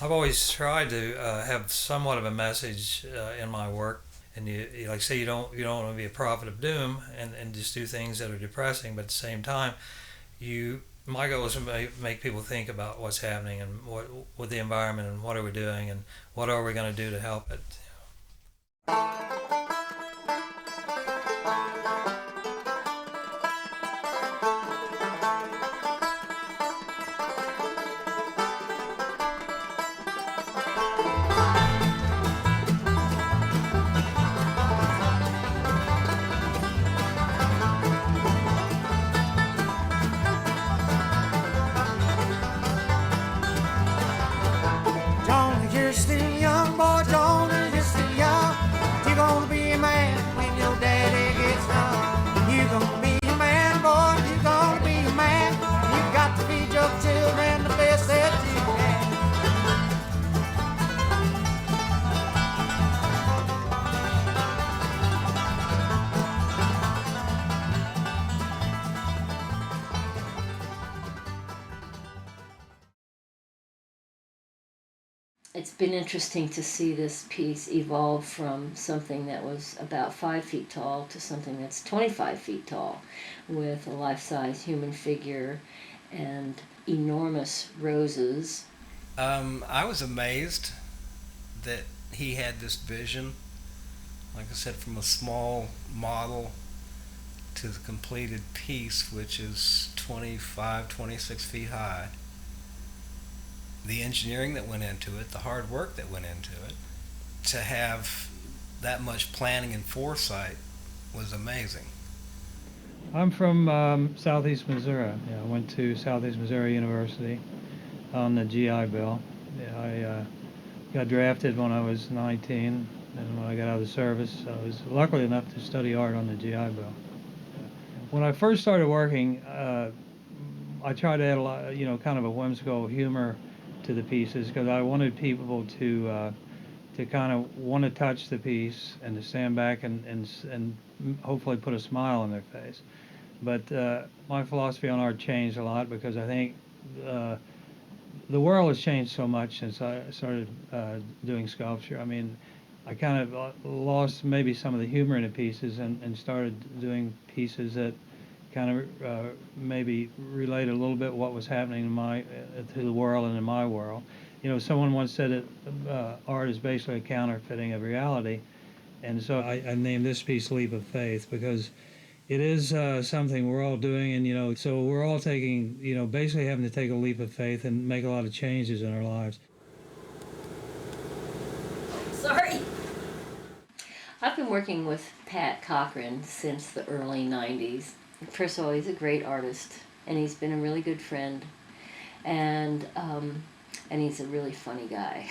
I've always tried to have somewhat of a message in my work, and like say you don't want to be a prophet of doom and just do things that are depressing, but at the same time, you my goal is to make people think about what's happening and what with the environment and what are we doing and what are we going to do to help it. Jonah, you're still young, boy. Jonah, you're still young. You're gonna be a man when your daddy gets done. You're gonna be a man, boy. You're gonna be a man. You got to feed your children the best that you can. It's been interesting to see this piece evolve from something that was about 5 feet tall to something that's 25 feet tall, with a life-size human figure and enormous roses. I was amazed that he had this vision, like I said, from a small model to the completed piece, which is 25, 26 feet high. The engineering that went into it, the hard work that went into it, to have that much planning and foresight was amazing. I'm from Southeast Missouri. Yeah, I went to Southeast Missouri University on the GI Bill. Yeah, I got drafted when I was 19, and when I got out of the service, I was lucky enough to study art on the GI Bill. When I first started working, I tried to add a lot, kind of a whimsical humor to the pieces because I wanted people to kind of want to touch the piece and to stand back and hopefully put a smile on their face. But my philosophy on art changed a lot because I think the world has changed so much since I started doing sculpture. I mean, I kind of lost maybe some of the humor in the pieces and started doing pieces that kind of maybe relate a little bit what was happening in my to the world and in my world. Someone once said that art is basically a counterfeiting of reality, and so I named this piece "Leap of Faith" because it is something we're all doing, and so we're all taking, basically having to take a leap of faith and make a lot of changes in our lives. Sorry. I've been working with Pat Cochran since the early 90s. First of all, he's a great artist, and he's been a really good friend, and he's a really funny guy.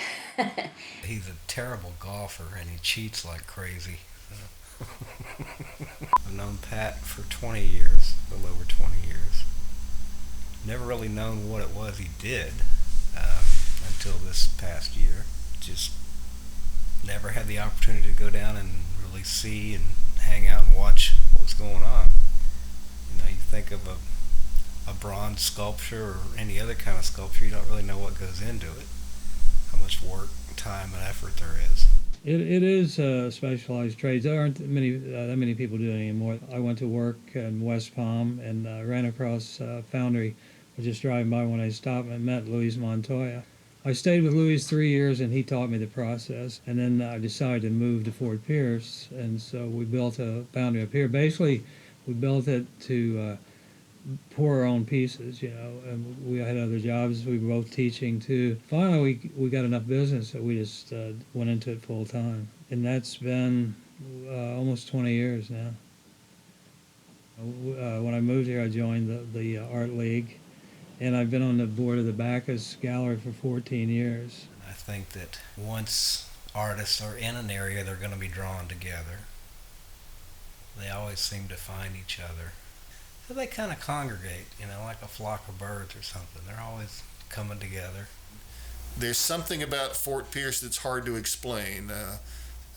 He's a terrible golfer and he cheats like crazy. I've known Pat for 20 years, a little over 20 years. Never really known what it was he did until this past year. Just never had the opportunity to go down and really see and hang out and watch what was going on. You think of a bronze sculpture or any other kind of sculpture, you don't really know what goes into it, how much work, time, and effort there is. It is specialized trades. There aren't that many people doing it anymore. I went to work in West Palm and ran across Foundry. I was just driving by when I stopped and met Luis Montoya. I stayed with Luis 3 years, and he taught me the process. And then I decided to move to Fort Pierce, and so we built a foundry up here. Basically, we built it to pour our own pieces, and we had other jobs. We were both teaching too. Finally, we got enough business that we just went into it full time, and that's been almost 20 years now. When I moved here, I joined the Art League, and I've been on the board of the Bacchus Gallery for 14 years. I think that once artists are in an area, they're going to be drawn together. They always seem to find each other. So they kind of congregate, like a flock of birds or something. They're always coming together. There's something about Fort Pierce that's hard to explain.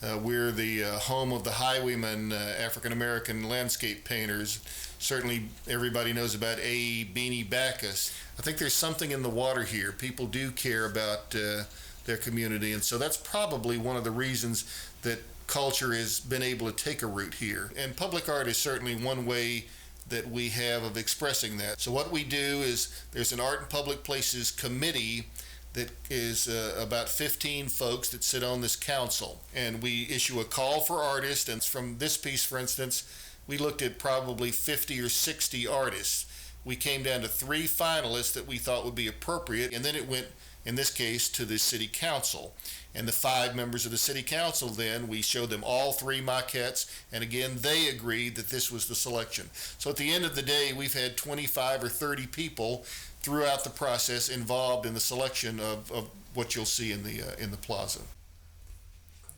We're the home of the Highwaymen, African American landscape painters. Certainly everybody knows about A. Beanie Backus. I think there's something in the water here. People do care about their community, and so that's probably one of the reasons that culture has been able to take a root here. And public art is certainly one way that we have of expressing that. So what we do is there's an Art in Public Places committee that is about 15 folks that sit on this council, and we issue a call for artists. And from this piece, for instance, we looked at probably 50 or 60 artists. We came down to 3 finalists that we thought would be appropriate, and then it went, in this case, to the city council. And the 5 members of the city council, then we showed them all 3 maquettes, and again they agreed that this was the selection. So at the end of the day, we've had 25 or 30 people throughout the process involved in the selection of what you'll see in the plaza.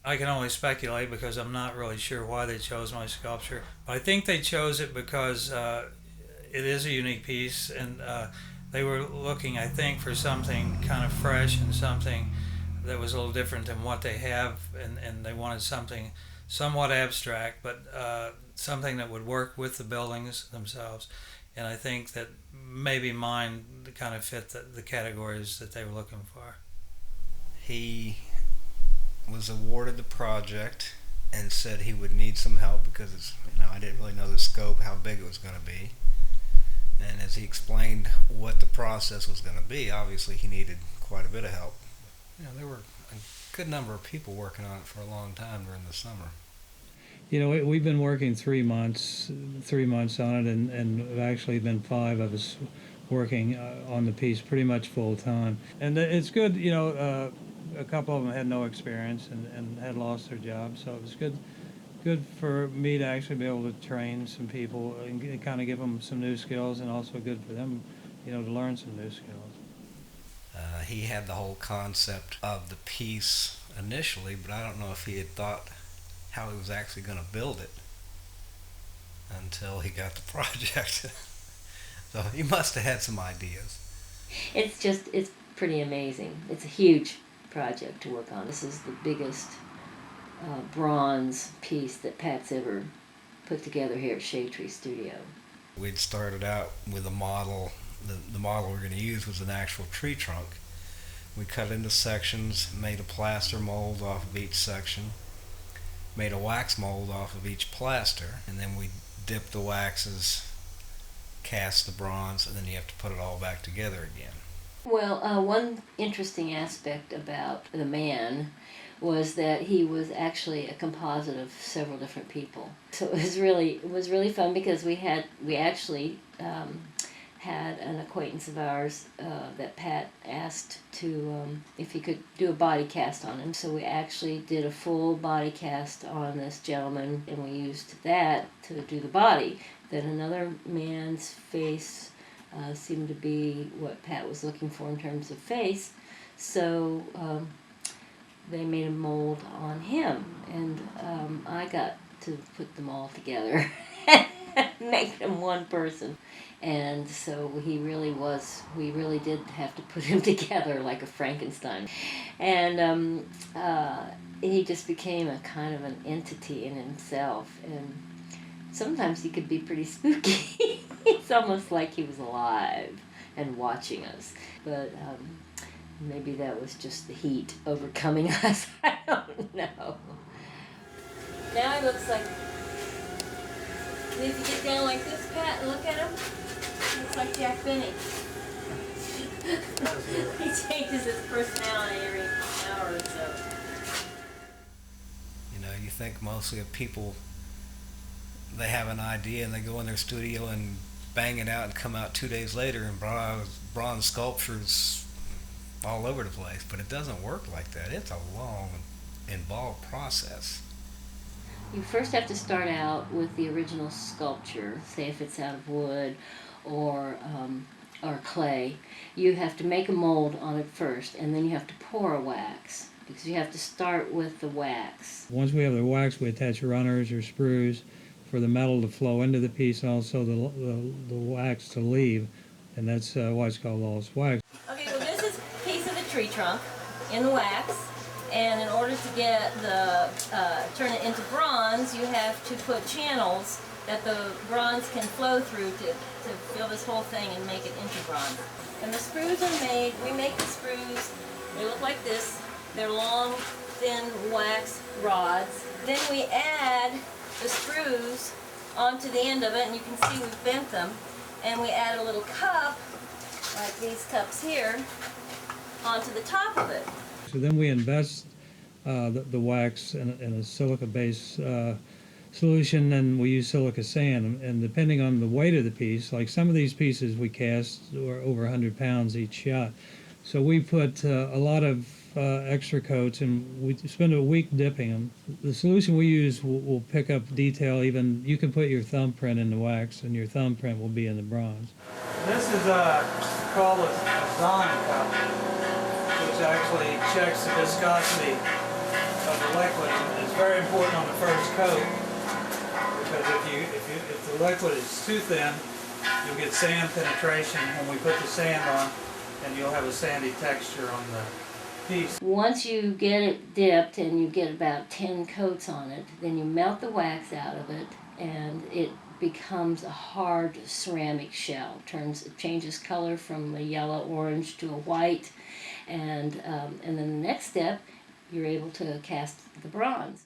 I can only speculate because I'm not really sure why they chose my sculpture. But I think they chose it because it is a unique piece, and they were looking, I think, for something kind of fresh and something that was a little different than what they have, and they wanted something somewhat abstract, but something that would work with the buildings themselves. And I think that maybe mine kind of fit the categories that they were looking for. He was awarded the project and said he would need some help because I didn't really know the scope, how big it was going to be. And as he explained what the process was going to be, obviously he needed quite a bit of help. There were a good number of people working on it for a long time during the summer. We've been working 3 months on it, and have actually been 5 of us working on the piece pretty much full time. And it's good, a couple of them had no experience and had lost their jobs, so it was good for me to actually be able to train some people and kind of give them some new skills, and also good for them, to learn some new skills. He had the whole concept of the piece initially, but I don't know if he had thought how he was actually going to build it until he got the project. So he must have had some ideas. It's pretty amazing. It's a huge project to work on. This is the biggest bronze piece that Pat's ever put together here at Shade Tree Studio. We'd started out with a model. The model we're going to use was an actual tree trunk. We cut into sections, made a plaster mold off of each section, made a wax mold off of each plaster, and then we dipped the waxes, cast the bronze, and then you have to put it all back together again. Well, one interesting aspect about the man was that he was actually a composite of several different people. So it was really fun because we actually had an acquaintance of ours that Pat asked to if he could do a body cast on him. So we actually did a full body cast on this gentleman, and we used that to do the body. Then another man's face seemed to be what Pat was looking for in terms of face. So they made a mold on him, and I got to put them all together and make them one person. And so we really did have to put him together like a Frankenstein. And he just became a kind of an entity in himself. And sometimes he could be pretty spooky. It's almost like he was alive and watching us. But maybe that was just the heat overcoming us. I don't know. Now he looks like... If you get down like this, Pat, and look at him, looks like Jack Benny. He changes his personality every hour or so. You think mostly of people, they have an idea and they go in their studio and bang it out and come out 2 days later and bronze sculptures all over the place. But it doesn't work like that. It's a long, involved process. You first have to start out with the original sculpture, say if it's out of wood or clay. You have to make a mold on it first, and then you have to pour a wax, because you have to start with the wax. Once we have the wax, we attach runners or sprues for the metal to flow into the piece, and also the wax to leave, and that's why it's called lost wax. Okay, well this is a piece of the tree trunk in the wax, And in order to get the turn it into bronze, you have to put channels that the bronze can flow through to fill this whole thing and make it into bronze. And the sprues are made, we make the sprues, they look like this. They're long, thin wax rods. Then we add the sprues onto the end of it, and you can see we've bent them. And we add a little cup, like these cups here, onto the top of it. So then we invest the wax in a silica-based solution, and we use silica sand. And depending on the weight of the piece, like some of these pieces we cast are over 100 pounds each shot. So we put a lot of extra coats, and we spend a week dipping them. The solution we use will pick up detail. Even you can put your thumbprint in the wax, and your thumbprint will be in the bronze. This is called a Zahn cup, which actually checks the viscosity of the liquid. And it's very important on the first coat, because if the liquid is too thin, you'll get sand penetration when we put the sand on, and you'll have a sandy texture on the piece. Once you get it dipped and you get about 10 coats on it, then you melt the wax out of it, and it becomes a hard ceramic shell. It changes color from a yellow orange to a white, and then the next step, you're able to cast the bronze.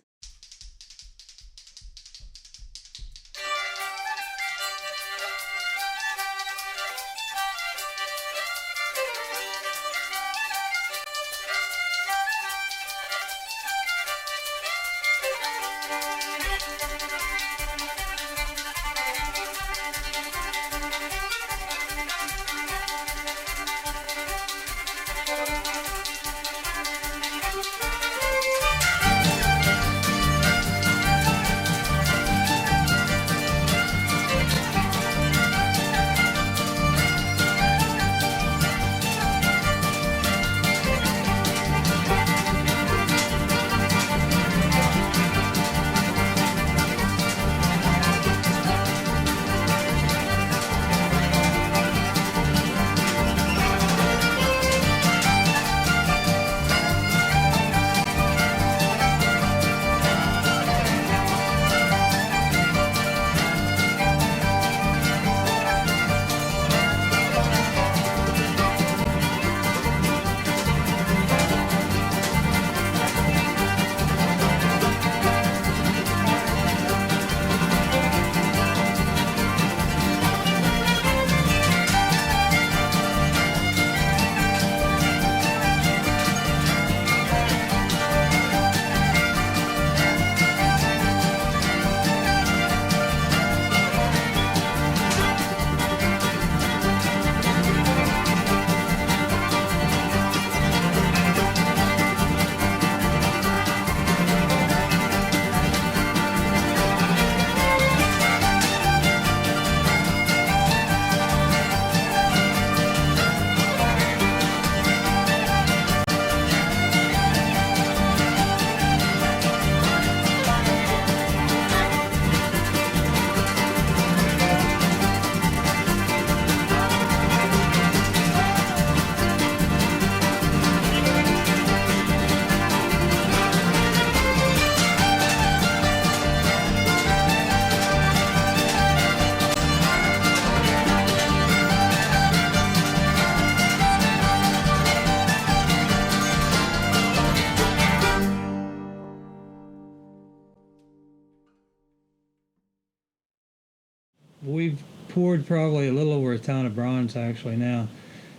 We've poured probably a little over a ton of bronze actually now.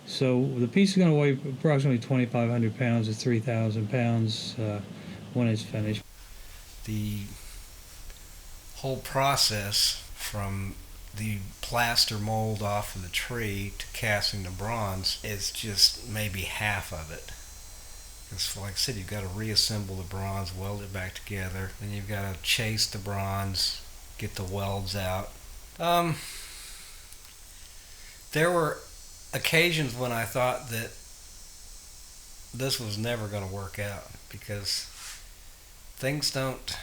So the piece is going to weigh approximately 2,500 pounds to 3,000 pounds when it's finished. The whole process from the plaster mold off of the tree to casting the bronze is just maybe half of it. Because like I said, you've got to reassemble the bronze, weld it back together, then you've got to chase the bronze, get the welds out. There were occasions when I thought that this was never going to work out, because things don't,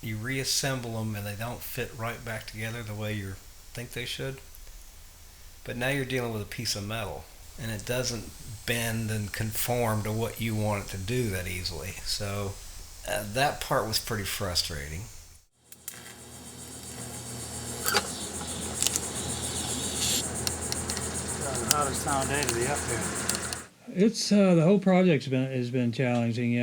you reassemble them and they don't fit right back together the way you think they should. But now you're dealing with a piece of metal, and it doesn't bend and conform to what you want it to do that easily. So that part was pretty frustrating. The hottest time of day to be up here. It's the whole project's been challenging.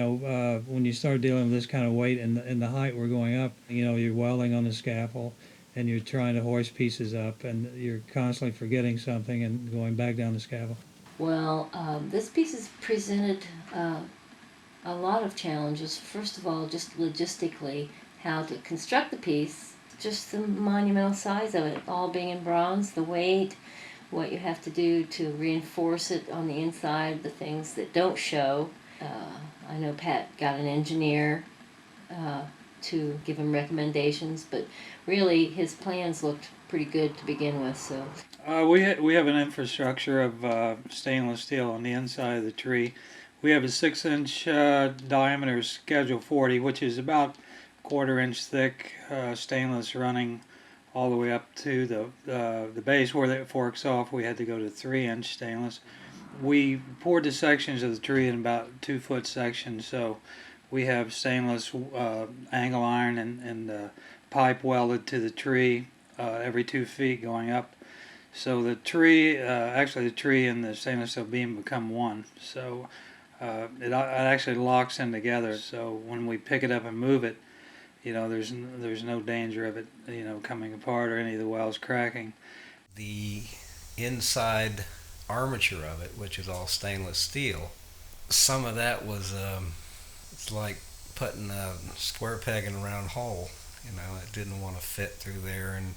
When you start dealing with this kind of weight and the height we're going up, you're welding on the scaffold, and you're trying to hoist pieces up, and you're constantly forgetting something and going back down the scaffold. Well, this piece has presented a lot of challenges. First of all, just logistically, how to construct the piece, just the monumental size of it, all being in bronze, the weight, what you have to do to reinforce it on the inside, the things that don't show. I know Pat got an engineer to give him recommendations, but really his plans looked pretty good to begin with. So we have an infrastructure of stainless steel on the inside of the tree. We have a 6-inch diameter Schedule 40, which is about 1/4 inch thick stainless running all the way up to the base where it forks off. We had to go to 3-inch stainless. We poured the sections of the tree in about 2-foot sections, so we have stainless angle iron and pipe welded to the tree every 2 feet going up. So the tree, actually the tree and the stainless steel beam become one. So it actually locks in together. So when we pick it up and move it, there's no danger of it, coming apart or any of the welds cracking. The inside armature of it, which is all stainless steel, some of that was it's like putting a square peg in a round hole. It didn't want to fit through there, and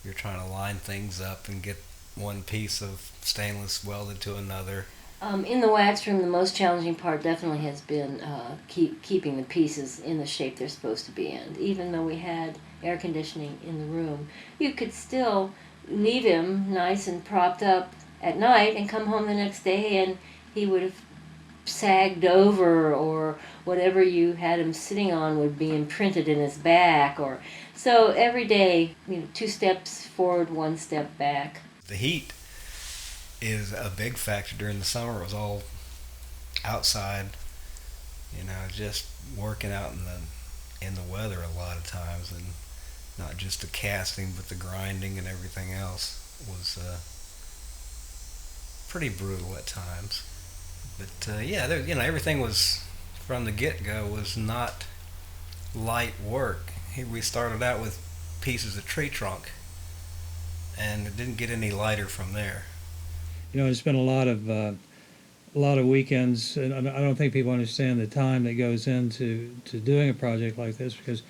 you're trying to line things up and get one piece of stainless welded to another. in the wax room, the most challenging part definitely has been keeping the pieces in the shape they're supposed to be in. Even though we had air conditioning in the room, you could still leave him nice and propped up at night and come home the next day and he would have sagged over, or whatever you had him sitting on would be imprinted in his back. Or so every day, 2 steps forward, 1 step back. The heat is a big factor during the summer. It was all outside, just working out in the weather a lot of times, and not just the casting but the grinding and everything else was pretty brutal at times. But everything was, from the get-go, was not light work. We started out with pieces of tree trunk, and it didn't get any lighter from there. It's been a lot of weekends, and I don't think people understand the time that goes into doing a project like this, because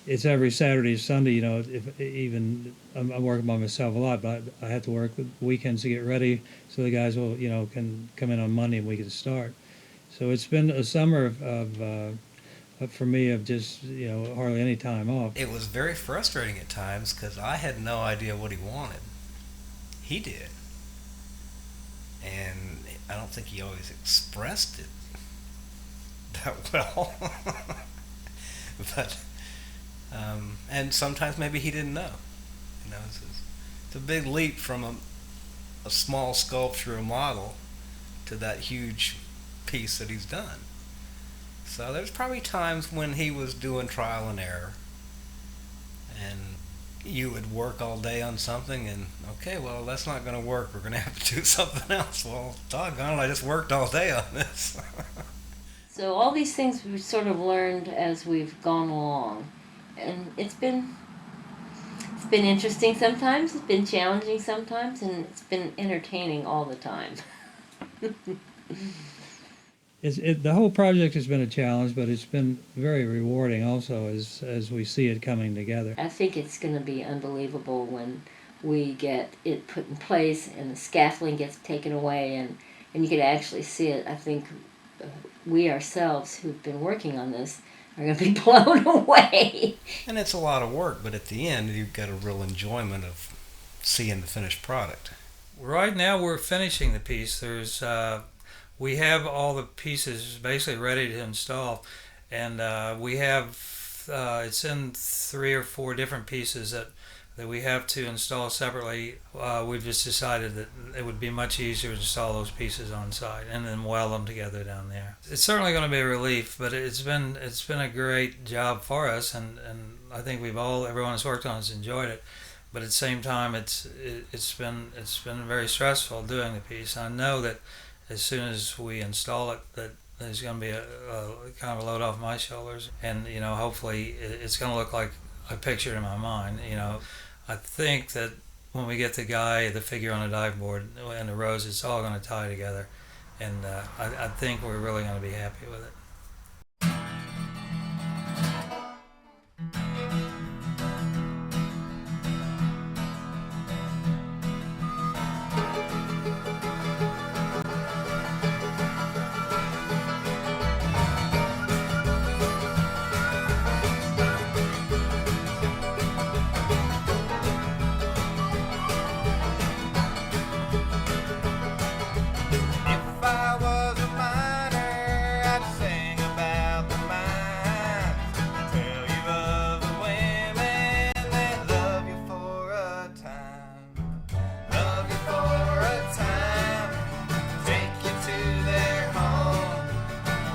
it's every Saturday, Sunday. I'm working by myself a lot, but I have to work the weekends to get ready, so the guys will can come in on Monday and we can start. So it's been a summer of for me of just hardly any time off. It was very frustrating at times because I had no idea what he wanted. He did, and I don't think he always expressed it that well. But and sometimes maybe he didn't know. It's a big leap from a small sculpture or model to that huge piece that he's done. So there's probably times when he was doing trial and error, and you would work all day on something, and okay, well, that's not going to work. We're going to have to do something else. Well, doggone it, I just worked all day on this. So all these things we've sort of learned as we've gone along, and it's been interesting sometimes, it's been challenging sometimes, and it's been entertaining all the time. The whole project has been a challenge, but it's been very rewarding also as we see it coming together. I think it's going to be unbelievable when we get it put in place and the scaffolding gets taken away and you can actually see it. I think we ourselves who've been working on this are going to be blown away. And it's a lot of work, but at the end you've got a real enjoyment of seeing the finished product. Right now we're finishing the piece. We have all the pieces basically ready to install, and we have it's in 3 or 4 different pieces that that we have to install separately, we've just decided that it would be much easier to install those pieces on site and then weld them together down there. It's certainly going to be a relief, but it's been a great job for us, and I think everyone that's worked on has enjoyed it. But at the same time, it's been very stressful doing the piece. I know that as soon as we install it, that there's going to be a kind of a load off my shoulders, and hopefully it's going to look like I pictured in my mind. I think that when we get the figure on the dive board and the rows, it's all going to tie together, and I think we're really going to be happy with it. If I was a miner, I'd sing about the mines, tell you of the women that love you for a time, take you to their home.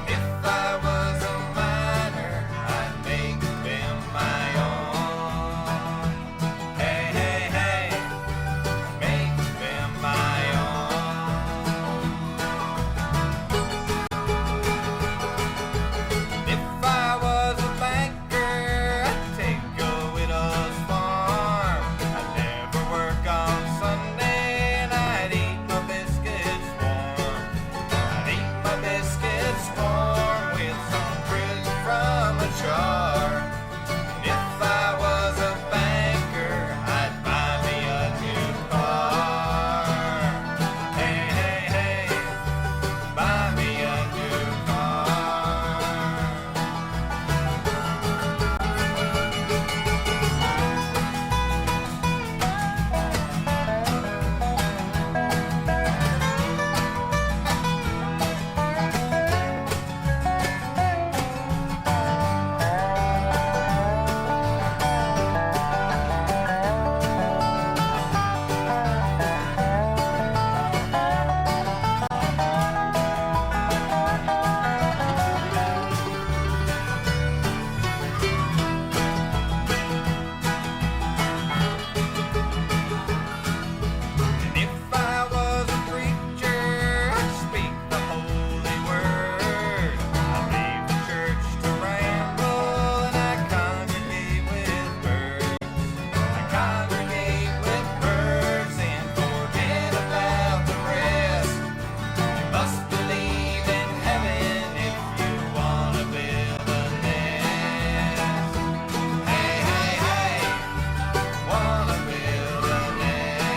If I was a miner, I'd make them my own. Hey, hey, hey, make them my own. If I was a banker, I'd take a widow's farm. I'd never work on Sunday, and I'd eat my biscuits warm. I'd eat my biscuits warm with some fruit from a jar. And if I was a banker, I'd buy me a new car. Hey, hey, hey, buy me a new car. And if I was a preacher, I'd speak the holy word. I'd leave the church to ramble, and I'd congregate with birds. I'd congregate with birds and forget about the rest. You must believe in heaven if you wanna build a nest. Hey, hey, hey, wanna build a nest.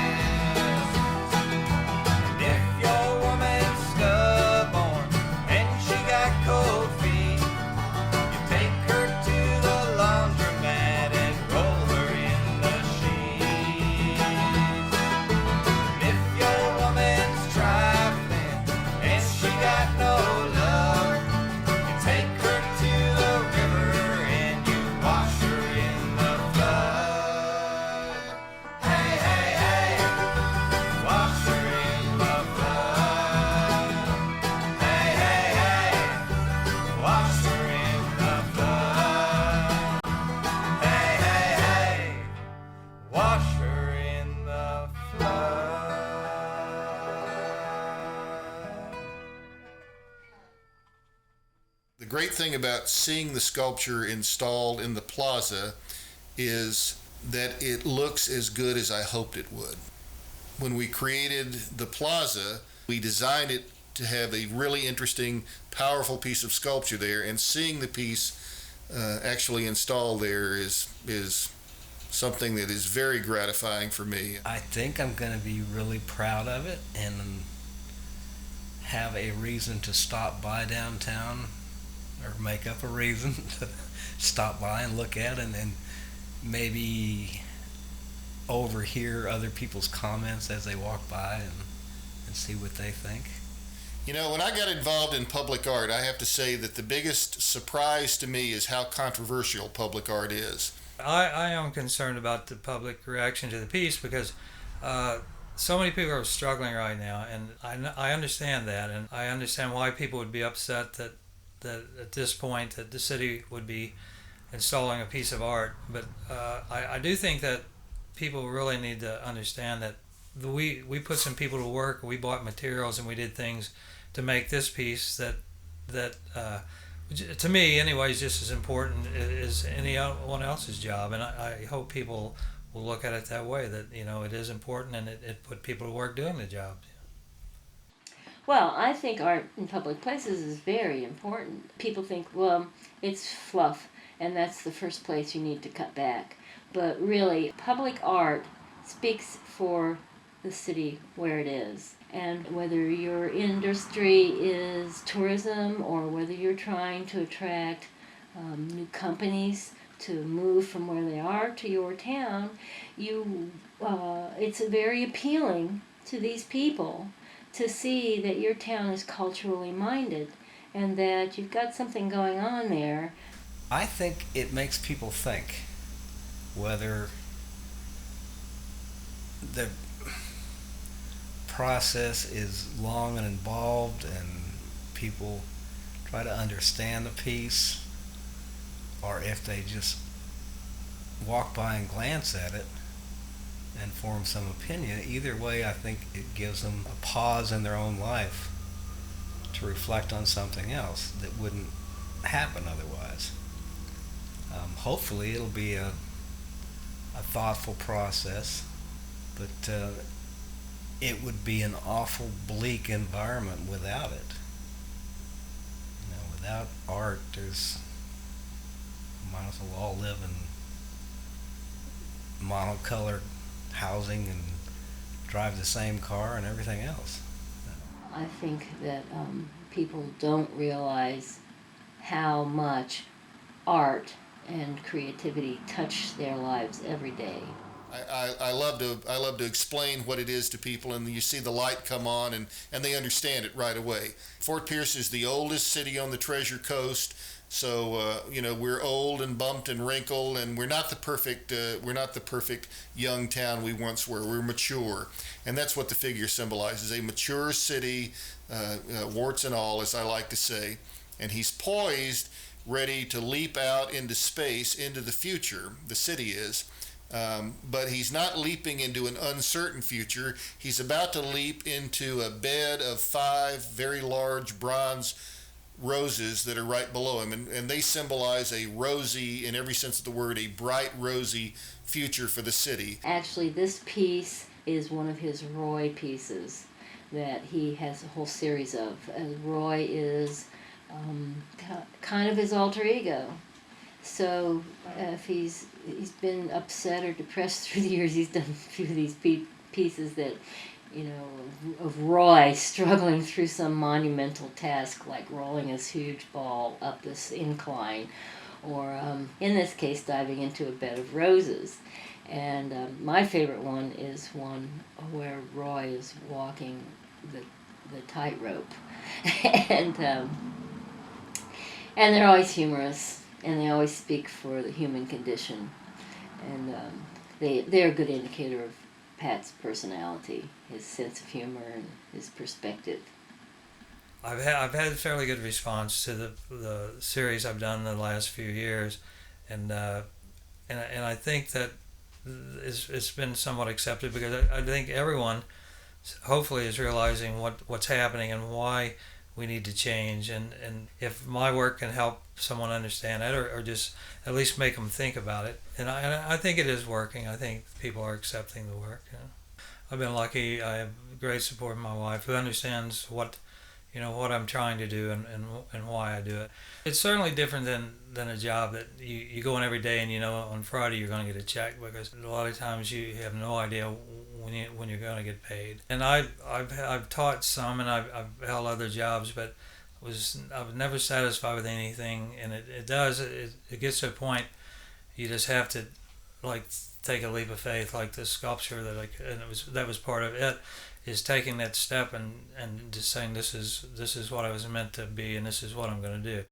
And if your woman's stubborn and she got cold feet, you take her to the laundromat and roll her in the sheets. And if your woman's trifling and she got no love, you take her to the river and you wash her in the flood. Hey, hey, hey, wash her in the flood. Hey, hey, hey, wash her in the flood. Hey, hey, hey, wash her in the flood. The great thing about seeing the sculpture installed in the plaza is that it looks as good as I hoped it would. When we created the plaza, we designed it to have a really interesting, powerful piece of sculpture there, and seeing the piece actually installed there is something that is very gratifying for me. I think I'm going to be really proud of it and have a reason to stop by downtown, or make up a reason to stop by and look at it, and then maybe overhear other people's comments as they walk by and see what they think. You know, when I got involved in public art, I have to say that the biggest surprise to me is how controversial public art is. I am concerned about the public reaction to the piece because uh, so many people are struggling right now, and I understand that, and I understand why people would be upset that at this point that the city would be installing a piece of art. But I do think that people really need to understand that we put some people to work, we bought materials, and we did things to make this piece that to me anyway is just as important as anyone else's job, and I hope people will look at it that way, that it is important, and it put people to work doing the job. Well, I think art in public places is very important. People think, well, it's fluff, and that's the first place you need to cut back. But really, public art speaks for the city where it is. And whether your industry is tourism or whether you're trying to attract new companies to move from where they are to your town, it's very appealing to these people to see that your town is culturally minded and that you've got something going on there. I think it makes people think whether the process is long and involved and people try to understand the piece, or if they just walk by and glance at it and form some opinion. Either way, I think it gives them a pause in their own life to reflect on something else that wouldn't happen otherwise. Hopefully it'll be a thoughtful process, but it would be an awful bleak environment without it. Without art, might as well all live in monocolored housing and drive the same car and everything else. I think that people don't realize how much art and creativity touch their lives every day. I love to explain what it is to people, and you see the light come on, and they understand it right away. Fort Pierce is the oldest city on the Treasure Coast, so we're old and bumped and wrinkled, and we're not the perfect young town we once were. We're mature, and that's what the figure symbolizes: a mature city, warts and all, as I like to say. And he's poised, ready to leap out into space, into the future. The city is. But he's not leaping into an uncertain future. He's about to leap into a bed of 5 very large bronze roses that are right below him. And they symbolize a rosy, in every sense of the word, a bright, rosy future for the city. Actually, this piece is one of his Roy pieces that he has a whole series of. Roy is kind of his alter ego. So if he's been upset or depressed through the years, he's done a few of these pieces that, of Roy struggling through some monumental task like rolling his huge ball up this incline, or in this case diving into a bed of roses. And my favorite one is one where Roy is walking the tightrope, and they're always humorous. And they always speak for the human condition, and they're a good indicator of Pat's personality, his sense of humor, and his perspective. I've had a fairly good response to the series I've done in the last few years, and I think that it's been somewhat accepted, because I think everyone hopefully is realizing what's happening and why we need to change, and if my work can help someone understand it, or just at least make them think about it, and I think it is working. I think people are accepting the work. I've been lucky. I have great support from my wife, who understands what I'm trying to do, and why I do it. It's certainly different than a job that you go in every day and on Friday you're going to get a check, because a lot of times you have no idea when you're going to get paid. And I've taught some, and I've held other jobs, but I was never satisfied with anything. And it gets to a point you just have to take a leap of faith, like this sculpture that was part of it, is taking that step and just saying, this is what I was meant to be, and this is what I'm going to do.